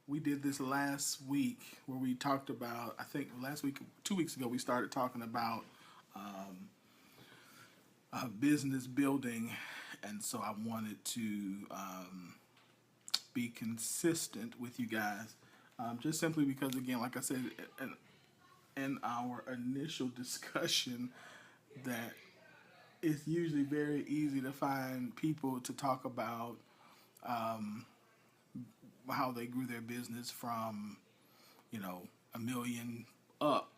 we did this last week where we talked about, I think last week, 2 weeks ago, we started talking about business building. And so I wanted to be consistent with you guys. Just simply because, again, like I said in our initial discussion, that it's usually very easy to find people to talk about how they grew their business from, a million up,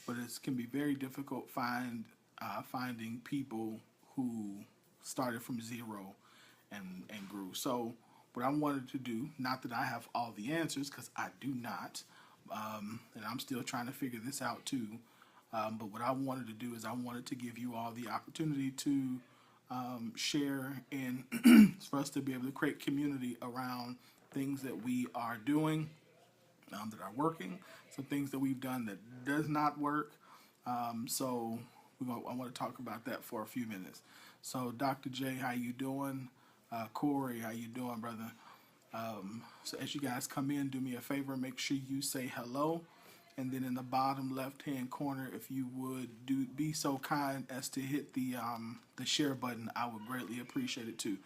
but it can be very difficult finding people who started from zero and grew. So what I wanted to do, not that I have all the answers, because I do not, and I'm still trying to figure this out too. But what I wanted to do is I wanted to give you all the opportunity to share and for us to be able to create community around things that we are doing that are working, some things that we've done that does not work. So I want to talk about that for a few minutes. So Dr. J, how you doing? Corey, how you doing, brother? So as you guys come in, do me a favor, make sure you say hello. And then in the bottom left-hand corner, if you would be so kind as to hit the share button, I would greatly appreciate it too.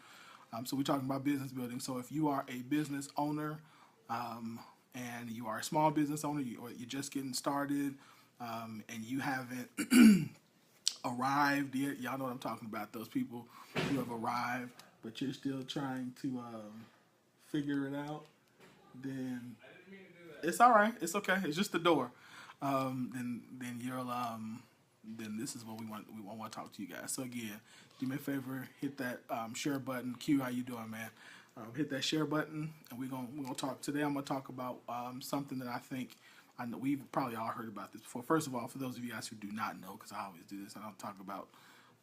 So we're talking about business building. So if you are a business owner and you are a small business owner, or you're just getting started and you haven't arrived yet, y'all know what I'm talking about. Those people who have arrived, but you're still trying to figure it out, then it's all right. It's okay. It's just the door. Then you'll then this is what we want. We want to talk to you guys. So again, do me a favor, hit that share button. Q, how you doing, man? Hit that share button, and we're gonna talk today. I'm gonna talk about something that I know we've probably all heard about this before. First of all, for those of you guys who do not know, because I always do this, I don't talk about,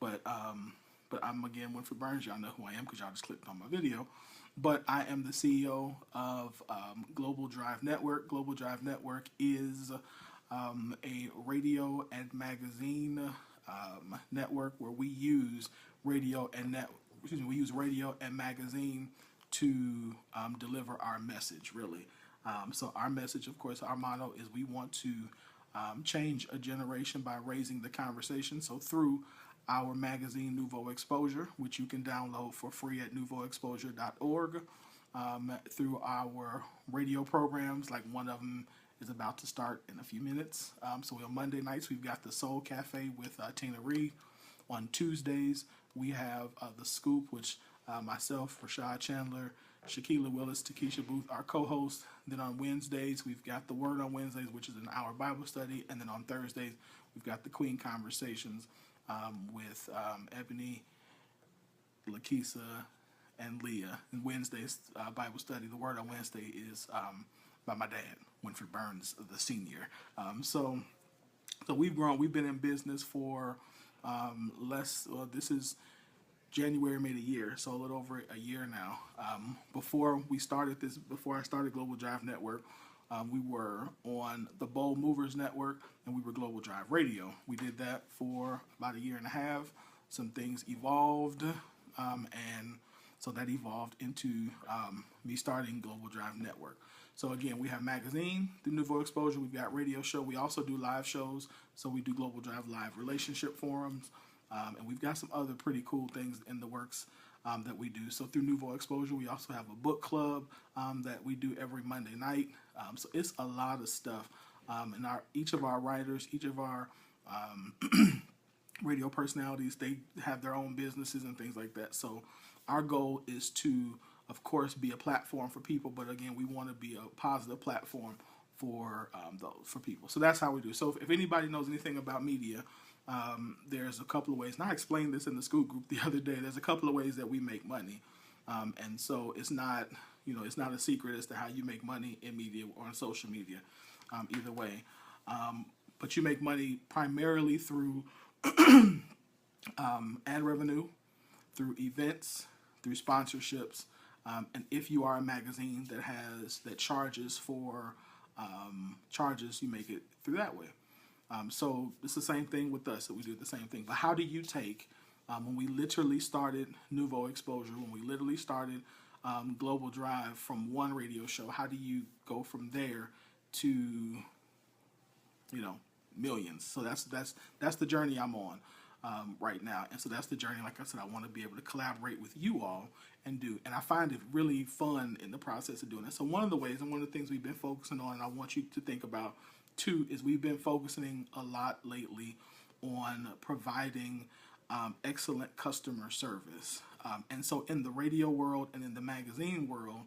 but I'm again Winfred Burns. Y'all know who I am because y'all just clicked on my video. But I am the CEO of Global Drive Network. Global Drive Network is a radio and magazine network where we use radio and magazine to deliver our message, really. So our message, of course, our motto is we want to change a generation by raising the conversation. So through our magazine Nouveau Exposure, which you can download for free at nouveauexposure.org, through our radio programs, like one of them is about to start in a few minutes. So on Monday nights, we've got the Soul Cafe with Tina Reed. On Tuesdays, we have The Scoop, which myself, Rashad Chandler, Shaquila Willis, Takesha Booth, our co-host. Then on Wednesdays, we've got The Word on Wednesdays, which is an hour Bible study. And then on Thursdays, we've got the Queen Conversations with Ebony, Lakisa, and Leah. And Wednesday's Bible study, The Word on Wednesday, is by my dad, Winfred Burns, the senior. So we've grown. We've been in business for this is January made a year, so a little over a year now. Before I started Global Drive Network, we were on the Bold Movers Network, and we were Global Drive Radio. We did that for about a year and a half. Some things evolved, and so that evolved into me starting Global Drive Network. So again, we have magazine, the Nouveau Exposure. We've got radio show. We also do live shows. So we do Global Drive Live relationship forums. And we've got some other pretty cool things in the works that we do. So through Nouveau Exposure, we also have a book club that we do every Monday night. So it's a lot of stuff. And each of our writers, each of our radio personalities, they have their own businesses and things like that. So our goal is to, of course, be a platform for people. But again, we want to be a positive platform for people. So that's how we do. So if anybody knows anything about media, there's a couple of ways, and I explained this in the Scoop group the other day. There's a couple of ways that we make money, and so it's not a secret as to how you make money in media or on social media, either way. But you make money primarily through ad revenue, through events, through sponsorships, and if you are a magazine that charges, you make it through that way. So it's the same thing with us, that we do the same thing. But how do you take, when we literally started Nouveau Exposure, when we literally started global drive from one radio show? How do you go from there to, millions? So that's the journey I'm on right now, and so that's the journey. Like I said, I want to be able to collaborate with you all and do, and I find it really fun in the process of doing it. So one of the ways and one of the things we've been focusing on, and I want you to think about too, is we've been focusing a lot lately on providing excellent customer service. And so in the radio world and in the magazine world,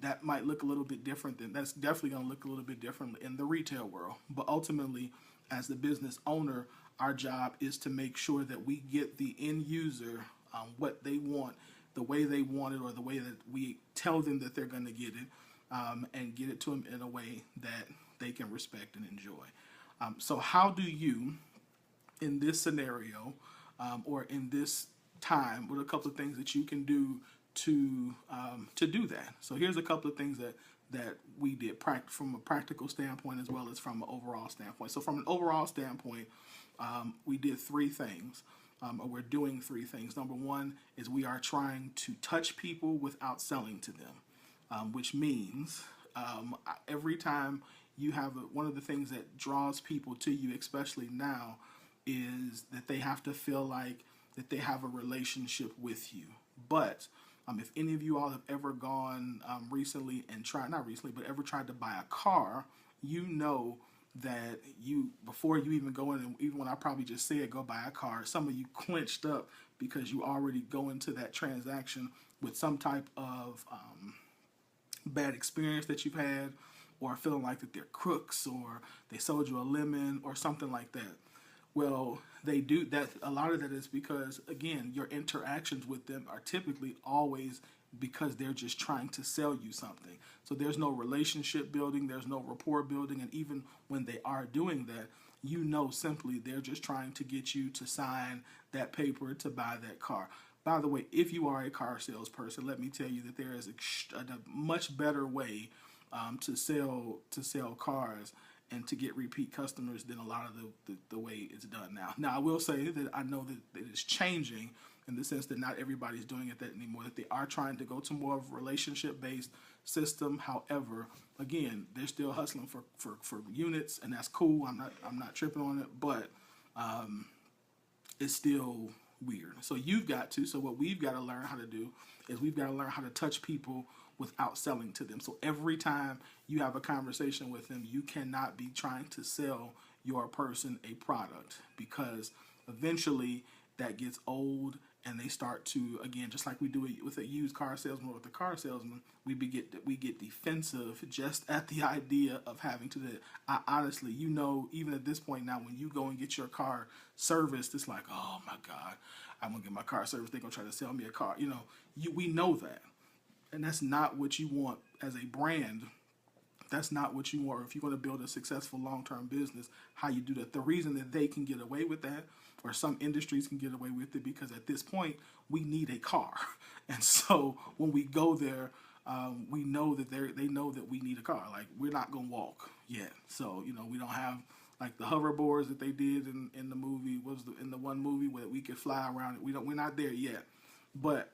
that might look a little bit different that's definitely going to look a little bit different in the retail world. But ultimately, as the business owner, our job is to make sure that we get the end user what they want, the way they want it, or the way that we tell them that they're going to get it, and get it to them in a way that they can respect and enjoy. So how do you, in this scenario, or in this time, what are a couple of things that you can do to do that? So here's a couple of things that we did from a practical standpoint as well as from an overall standpoint. So from an overall standpoint, we did three things, or we're doing three things. Number one is we are trying to touch people without selling to them, which means every time you have one of the things that draws people to you, especially now, is that they have to feel like that they have a relationship with you. But if any of you all have ever gone recently and not recently, but ever tried to buy a car, you know that before you even go in, and even when I probably just said go buy a car, some of you clenched up because you already go into that transaction with some type of bad experience that you've had, or feeling like that they're crooks, or they sold you a lemon or something like that. Well, they do that. A lot of that is because, again, your interactions with them are typically always because they're just trying to sell you something. So there's no relationship building, there's no rapport building, and even when they are doing that, you know simply they're just trying to get you to sign that paper to buy that car. By the way, if you are a car salesperson, let me tell you that there is a much better way to sell cars and to get repeat customers than a lot of the way it's done now. Now, I will say that I know that it is changing in the sense that not everybody's doing it that anymore, that they are trying to go to more of a relationship-based system. However, again, they're still hustling for units, and that's cool. I'm not tripping on it, but it's still weird. So what we've got to learn how to do is we've got to learn how to touch people without selling to them. So every time you have a conversation with them, you cannot be trying to sell your person a product, because eventually that gets old and they start to, again, just like we do it with a used car salesman or with a car salesman, we get defensive just at the idea of having to. I honestly, even at this point now, when you go and get your car serviced, it's like, oh my God, I'm gonna get my car serviced. They're gonna try to sell me a car. We know that. And that's not what you want as a brand. That's not what you want. If you're going to build a successful long-term business, how you do that. The reason that they can get away with that, or some industries can get away with it, because at this point, we need a car. And so when we go there, we know that they know that we need a car. Like, we're not going to walk yet. So, we don't have like the hoverboards that they did in the movie, in the one movie where we could fly around. We're not there yet. But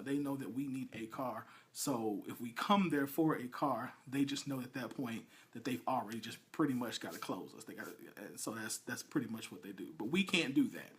they know that we need a car. So if we come there for a car, they just know at that point that they've already just pretty much got to close us. So that's pretty much what they do. But we can't do that,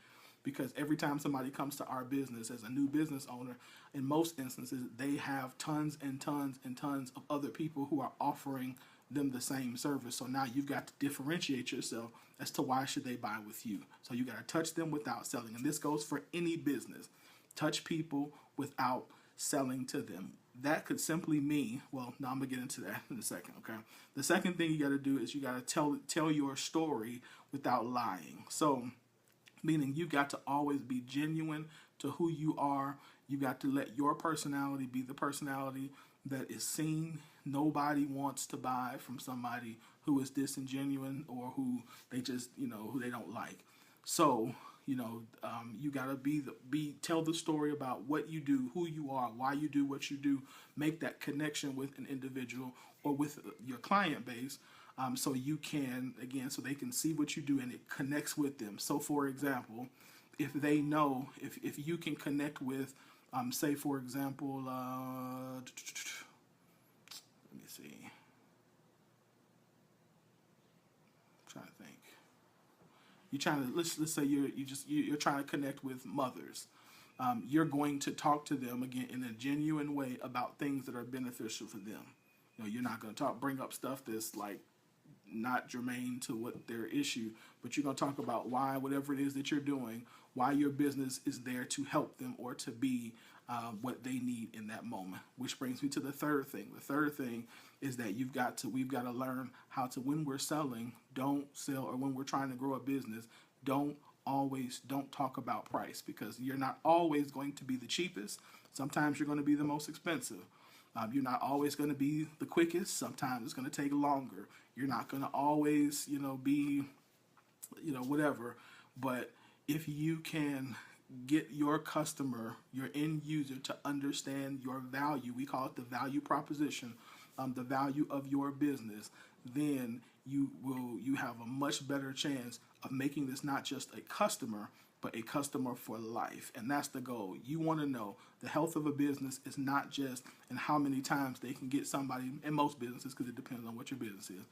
because every time somebody comes to our business as a new business owner, in most instances, they have tons and tons and tons of other people who are offering them the same service. So now you've got to differentiate yourself as to why should they buy with you. So you got to touch them without selling. And this goes for any business. Touch people without selling to them. That could simply mean, well, now I'm going to get into that in a second, okay? The second thing you got to do is you got to tell your story without lying. So, meaning you got to always be genuine to who you are. You got to let your personality be the personality that is seen. Nobody wants to buy from somebody who is disingenuous or who they just, who they don't like. So, you gotta tell the story about what you do, who you are, why you do what you do. Make that connection with an individual or with your client base, so you can, again, so they can see what you do and it connects with them. So, for example, if they know, if you can connect with Say, for example, let me see. I'm trying to think. You're trying to let's say you're trying to connect with mothers. You're going to talk to them again in a genuine way about things that are beneficial for them. You're not going to bring up stuff that's like not germane to what their issue, but you're going to talk about why whatever it is that you're doing, why your business is there to help them or to be what they need in that moment. Which brings me to the third thing. The third thing is that we've got to learn how to, when we're selling, don't sell, or when we're trying to grow a business, don't talk about price, because you're not always going to be the cheapest. Sometimes you're going to be the most expensive. You're not always going to be the quickest. Sometimes it's going to take longer. You're not going to always, be, whatever. But if you can get your customer, your end user, to understand your value, we call it the value proposition, the value of your business, then you have a much better chance of making this not just a customer, but a customer for life. And that's the goal. You want to know the health of a business is not just in how many times they can get somebody, in most businesses, because it depends on what your business is,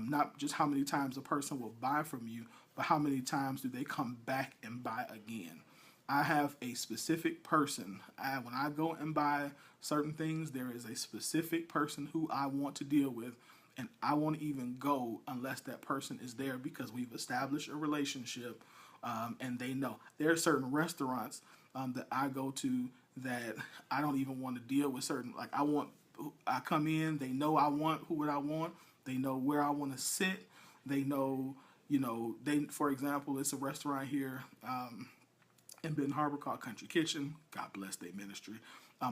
not just how many times a person will buy from you, but how many times do they come back and buy again. I have a specific person. When I go and buy certain things, there is a specific person who I want to deal with, and I won't even go unless that person is there, because we've established a relationship, and they know. There are certain restaurants that I go to that I don't even want to deal with certain, like I come in, they know what I want, they know where I want to sit, they know, for example, it's a restaurant here in Benton Harbor called Country Kitchen. God bless their ministry.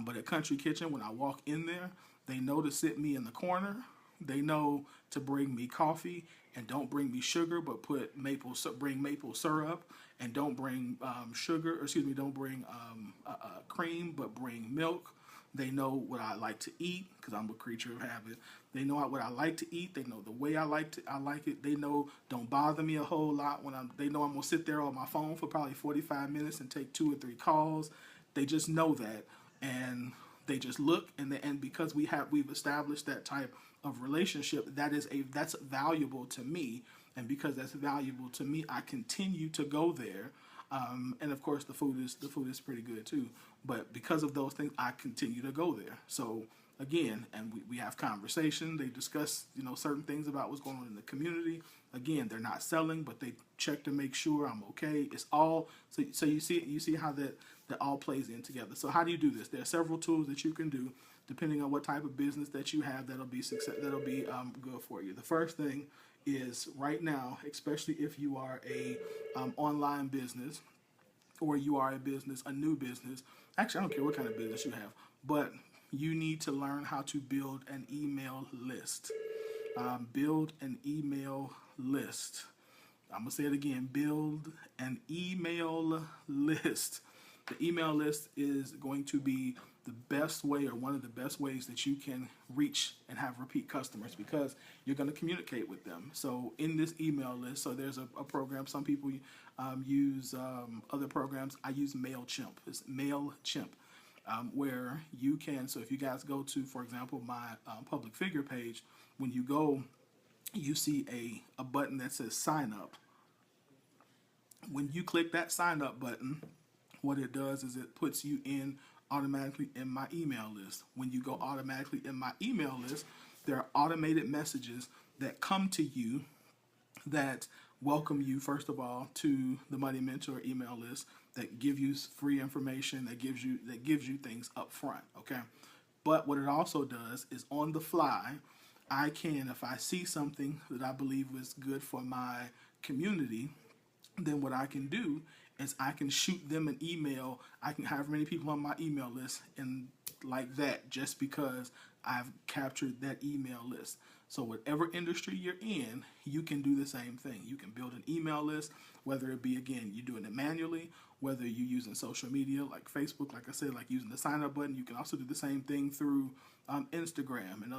But at Country Kitchen, when I walk in there, they know to sit me in the corner. They know to bring me coffee, and don't bring me sugar, but bring maple syrup, and don't bring don't bring cream, but bring milk. They know what I like to eat, because I'm a creature of habit. They know what I like to eat. They know the way I like it. They know don't bother me a whole lot they know I'm gonna sit there on my phone for probably 45 minutes and take 2 or 3 calls. They just know that, and they just look, and because we've established that type of relationship, that's valuable to me, and because that's valuable to me, I continue to go there. And of course, the food is pretty good too. But because of those things, I continue to go there. So again, and we have conversation. They discuss certain things about what's going on in the community. Again, they're not selling, but they check to make sure I'm okay. It's all so you see how that all plays in together. So how do you do this? There are several tools that you can do depending on what type of business that you have that'll be good for you. The first thing is, right now, especially if you are a online business, or you are a new business. Actually, I don't care what kind of business you have, but you need to learn how to build an email list. Build an email list. I'm going to say it again. Build an email list. The email list is going to be the best way, or one of the best ways, that you can reach and have repeat customers, because you're going to communicate with them. So in this email list, so there's a program, some people use other programs. I use MailChimp. It's MailChimp, where you can, so if you guys go to, for example, my public figure page, when you go, you see a button that says sign up. When you click that sign up button, what it does is it puts you automatically in my email list. When you go automatically in my email list, there are automated messages that come to you that welcome you, first of all, to the Money Mentor email list, that give you free information, that gives you things up front, okay? But what it also does is, on the fly, I can, if I see something that I believe is good for my community, then what I can do is I can shoot them an email. I can have many people on my email list, and like that, just because I've captured that email list. So whatever industry you're in, you can do the same thing. You can build an email list, whether it be, again, you're doing it manually, whether you're using social media like Facebook, like I said, like using the sign up button. You can also do the same thing through Instagram and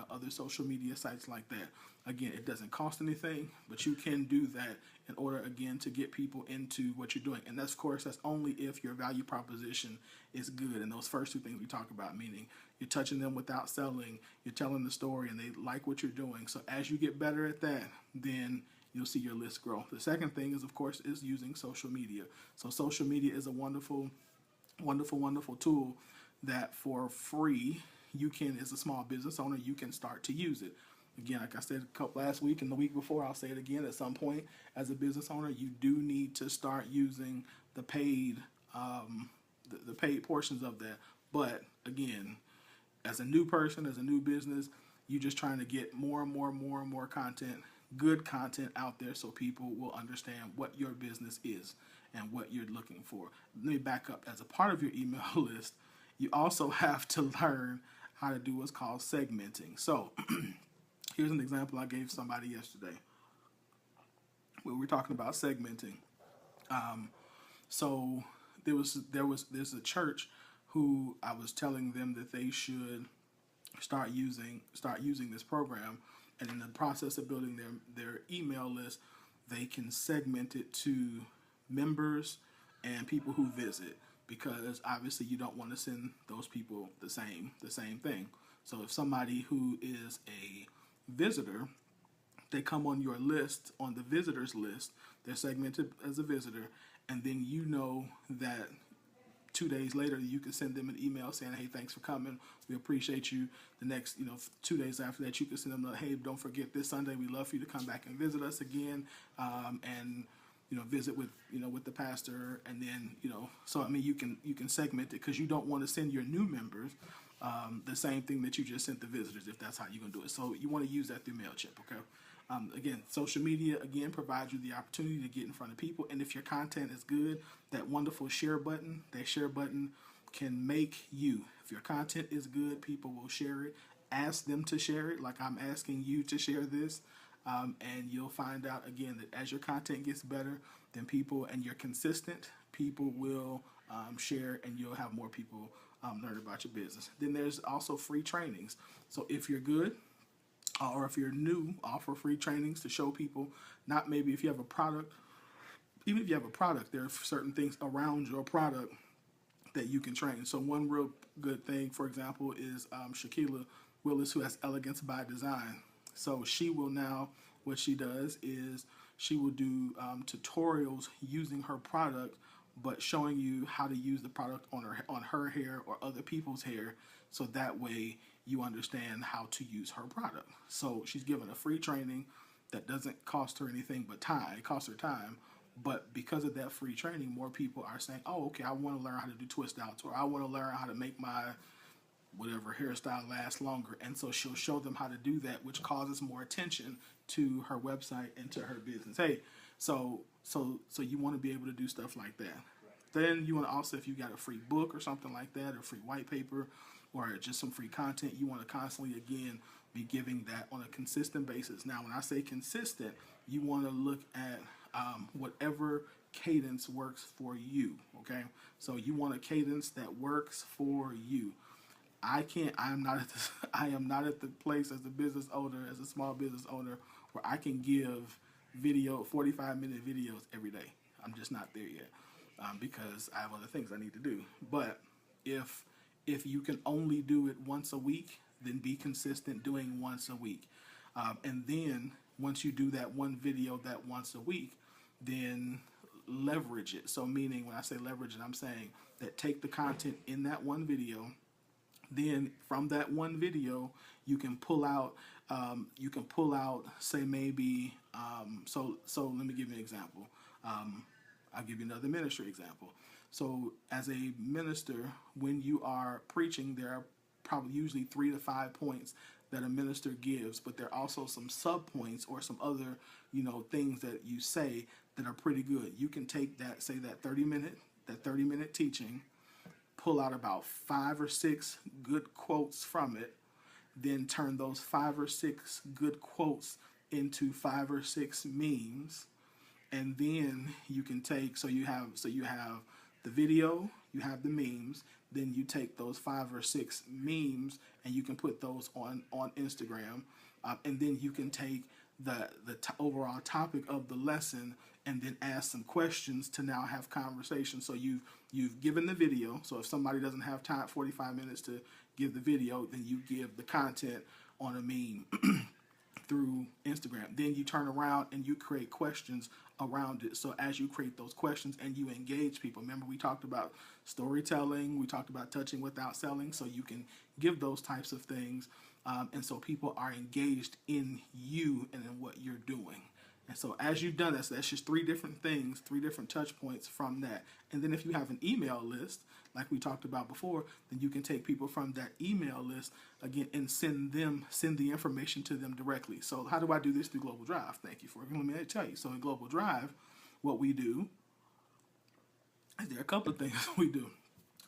other social media sites like that. Again, it doesn't cost anything, but you can do that in order, again, to get people into what you're doing. And that's, of course, that's only if your value proposition is good. And those first two things we talk about, meaning you're touching them without selling, you're telling the story, and they like what you're doing. So as you get better at that, then you'll see your list grow. The second thing is, of course, is using social media. So social media is a wonderful, wonderful, wonderful tool that for free you can, as a small business owner, you can start to use it. Again, like I said last week and the week before, I'll say it again. At some point, as a business owner, you do need to start using the paid, the paid portions of that. But again, as a new person, as a new business, you're just trying to get more and more and more and more content, good content out there, so people will understand what your business is and what you're looking for. Let me back up. As a part of your email list, you also have to learn how to do what's called segmenting. So here's an example I gave somebody yesterday where we're talking about segmenting. So there's a church who I was telling them that they should start using this program, and in the process of building their email list, they can segment it to members and people who visit, because obviously you don't want to send those people the same thing. So if somebody who is a visitor, they come on your list, on the visitors list, they're segmented as a visitor, and then you know that 2 days later you can send them an email saying, hey, thanks for coming, we appreciate you. The next 2 days after that, you can send them, hey, don't forget this Sunday, we'd love for you to come back and visit us again, and visit with with the pastor. And then so I mean, you can segment it, because you don't want to send your new members the same thing that you just sent the visitors, if that's how you're going to do it. So you want to use that through MailChimp, okay? Again, social media, again, provides you the opportunity to get in front of people. And if your content is good, that wonderful share button, can make you. If your content is good, people will share it. Ask them to share it, like I'm asking you to share this. And you'll find out, again, that as your content gets better, then people, and you're consistent, people will share, and you'll have more people learn about your business. Then there's also free trainings. So if you're good, or if you're new, offer free trainings to show people, not maybe if you have a product, even if you have a product, there are certain things around your product that you can train. So one real good thing, for example, is Shaquila Willis, who has Elegance by Design. So she will now, what she does is she will do tutorials using her product, but showing you how to use the product on her hair or other people's hair, so that way you understand how to use her product. So she's given a free training that doesn't cost her anything but time. It costs her time, but because of that free training, more people are saying, oh, okay, I want to learn how to do twist outs, or I want to learn how to make my whatever hairstyle last longer. And so she'll show them how to do that, which causes more attention to her website and to her business. Hey, so you want to be able to do stuff like that. Then you want to also, if you got a free book or something like that, or free white paper, or just some free content, you want to constantly, again, be giving that on a consistent basis. Now, when I say consistent, you want to look at whatever cadence works for you, okay? So you want a cadence that works for you. I am not at the place as a business owner, as a small business owner, where I can give 45-minute videos every day. I'm just not there yet, because I have other things I need to do. But if you can only do it once a week, then be consistent doing once a week. And then once you do that one video that once a week, then leverage it. So meaning, when I say leverage it, I'm saying that take the content in that one video. Then from that one video, you can pull out, say maybe, so let me give you an example. I'll give you another ministry example. So as a minister, when you are preaching, there are probably usually 3 to 5 points that a minister gives, but there are also some sub points or some other, things that you say that are pretty good. You can take that, say that 30-minute teaching, pull out about 5 or 6 good quotes from it, then turn those 5 or 6 good quotes into 5 or 6 memes, and then you can take, so you have the video, you have the memes, then you take those 5 or 6 memes and you can put those on Instagram, and then you can take the overall topic of the lesson and then ask some questions to now have conversation. So you've given the video. So if somebody doesn't have time, 45 minutes to give the video, then you give the content on a meme through Instagram. Then you turn around and you create questions around it. So as you create those questions and you engage people, remember we talked about storytelling, we talked about touching without selling, so you can give those types of things, and so people are engaged in you and in what you're doing. And so as you've done that, so that's just 3 different things, 3 different touch points from that. And then if you have an email list, like we talked about before, then you can take people from that email list again and send the information to them directly. So how do I do this through Global Drive? Thank you for it. Let me tell you. So in Global Drive, what we do, there are a couple of things we do.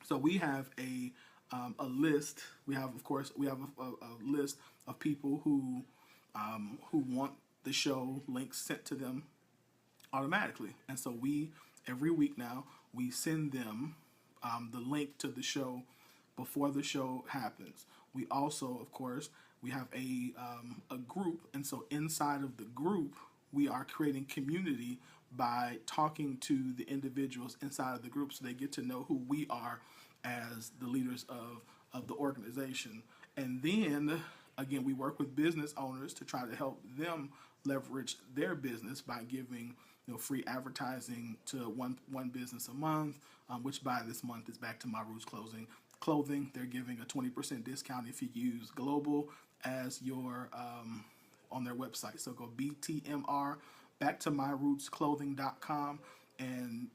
So we have a list. We have, of course, a list of people who want the show links sent to them automatically. And so every week now, we send them the link to the show before the show happens. We also, of course, we have a group, and so inside of the group, we are creating community by talking to the individuals inside of the group, so they get to know who we are as the leaders of the organization. And then again, we work with business owners to try to help them leverage their business by giving free advertising to one business a month, which by this month is Back to My Roots Clothing. They're giving a 20% discount if you use Global as your on their website. So go BTMR, backtomyrootsclothing.com, and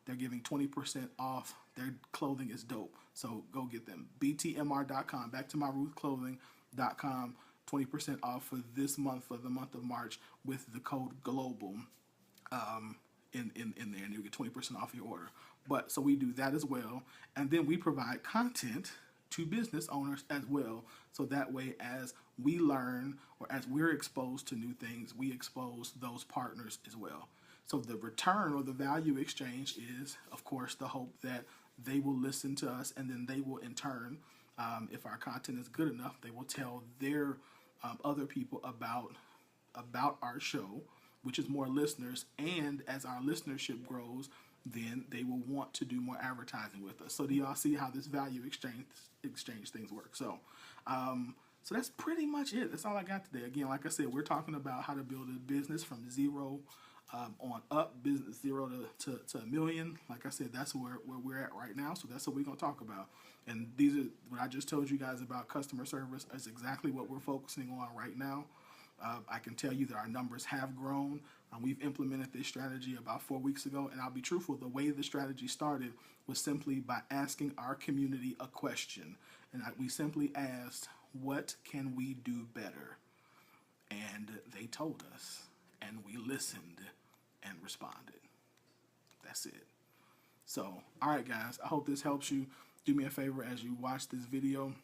they're giving 20% off. Their clothing is dope. So go get them. BTMR.com, backtomyrootsclothing.com, 20% off for this month, for the month of March, with the code GLOBAL in there, and you get 20% off your order. But so we do that as well, and then we provide content to business owners as well, so that way as we learn or as we're exposed to new things, we expose those partners as well. So the return or the value exchange is, of course, the hope that they will listen to us, and then they will in turn, if our content is good enough, they will tell their other people about our show, which is more listeners, and as our listenership grows, then they will want to do more advertising with us. So do y'all see how this value exchange things work? So so that's pretty much it. That's all I got today. Again, like I said, we're talking about how to build a business from zero on up, business 0 to $1 million. Like I said, that's where we're at right now. So that's what we're going to talk about. And these are what I just told you guys about customer service is exactly what we're focusing on right now. I can tell you that our numbers have grown. We've implemented this strategy about 4 weeks ago, and I'll be truthful, the way the strategy started was simply by asking our community a question. And we simply asked, what can we do better? And they told us, and we listened and responded. That's it. So, all right, guys, I hope this helps you. Do me a favor as you watch this video.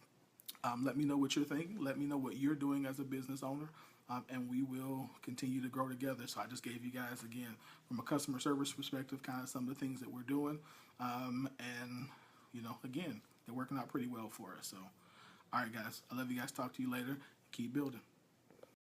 Let me know what you're thinking. Let me know what you're doing as a business owner, and we will continue to grow together. So I just gave you guys, again, from a customer service perspective, kind of some of the things that we're doing. And, again, they're working out pretty well for us. So, all right, guys, I love you guys. Talk to you later. Keep building.